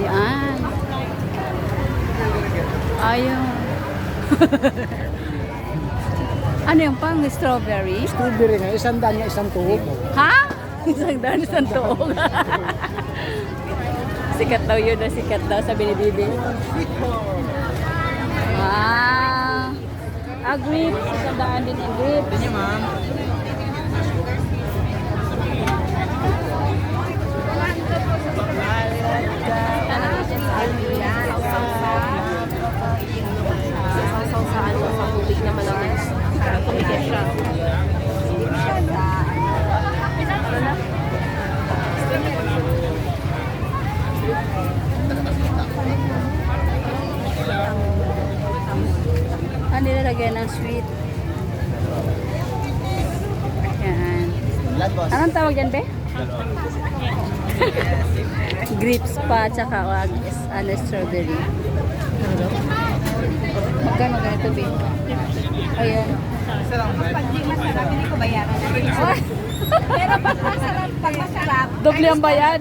Yan. Ayun. Ano yung pang strawberry? Strawberry nga, isang daan nga, isang tuhog. Ha? Isang daan, isang tuog. Sikat daw yun na sikat daw sa Binibibi. Ah. Grapes. Isang daan din ang grapes. Hindi ma'am. Sa tubig na malakas. Tumigil siya. Nilalagyan ng sweet. Yan. Anong tawag dyan, be? Grapes pa, tsaka strawberry. Magkano ganito, be? Ayan. Pag di masarap, hindi ko bayaran natin. Pero pag masarap, Doble ang bayad.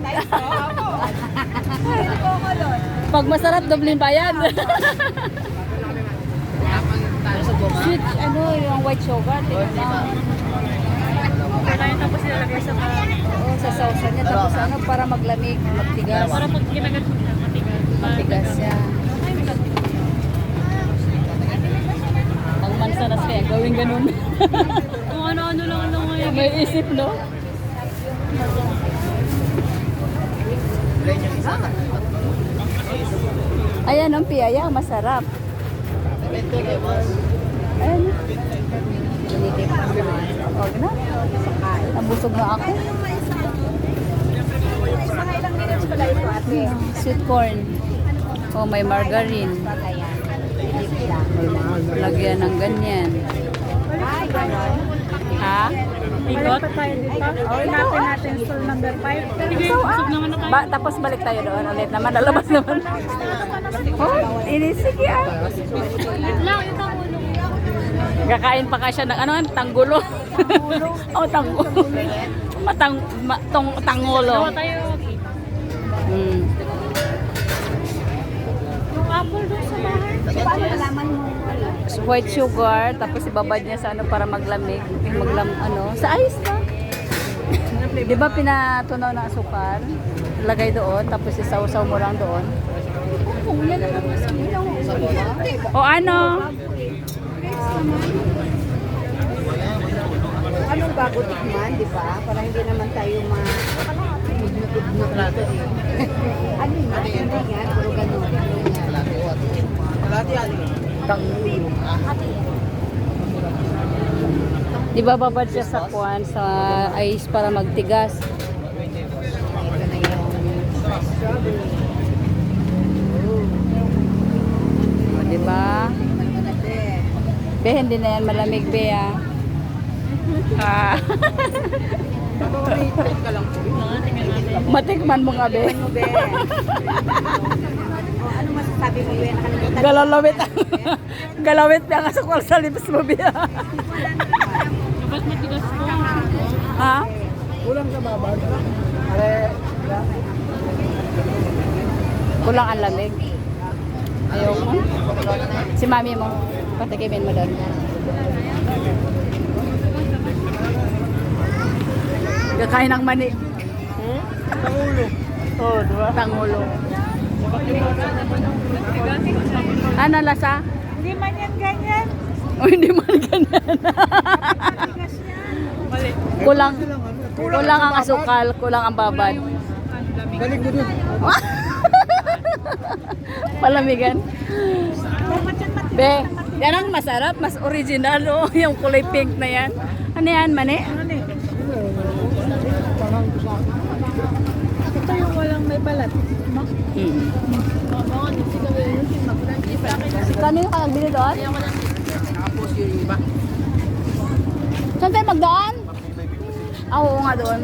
Pag masarap, doble ang bayad. Sweet, yung white sugar. kailangan tapos nilalagay sa Oo, sa sauce niya. Tapos para maglamig, magtigas. para pag ginagat mo siya, matigas. Matigas siya. Ang mansanas kaya gawin ganun. Kung ano-ano lang ngayon. May isip, no? Ayan, ang piyaya, masarap. Ayan. Huwag na. Nabusog na ako. Mga ilang minutes pala ito, ate? Sweet corn. Oh, may margarine. Lagyan ng ganyan. Ay, gano'n. Ha? Ikot? tayo dito. Hanapin natin stall number 5. Sige, busog naman na tayo. Tapos balik tayo doon ulit naman. Lalabas naman. Oh, inisige ah. Lang, ito ulo. Kakain pa ka siya ng tanggulo. Oh, tanggulo. Tangulo. Dalawa tayo. Hmm. Yung apple doon sa bahay. Paano nalaman mo? White sugar, tapos ibabad niya sa para maglamig. Sa ice na. Di ba pinatunaw ng asukal? Lagay doon, tapos isaw-saw mo lang doon. O ano? Anong bago tikman, di ba? Para hindi naman tayo ma-tudnot dito eh. Ano yun? Hindi nga, puro gano'n. Di ba babad siya sa sa ice para magtigas? Ito na yung strawberry. O, di ba? Be, hindi na yan malamig, be, ah. Matikman mo nga, be. Ano, be? Ano masasabi mo, be? Nakalimutan. Galalawit. Galawit niya nga sa kwal sa lips mo, be. Dapat matigas ko. Ha? Kulang sa babad. Kulang ang lamig. Ayaw mo? Si mami mo. Patikimin mo doon. Kakain ng mani. Tangulo. Oh, diba? Tangulo. Ano lasa? Hindi man yan ganyan. O hindi man ganyan. Kulang. Kulang ang asukal. Kulang ang babad. Galing mo dun. Palamigan. Be, yan ang masarap. Mas original. Oh, yung kulay pink na yan. Ano yan, mani? Ito yung walang may balat. Hmm. Kanino ka nagbili doon? Tapos yung iba. Saan tayo magdaan? Oo nga doon.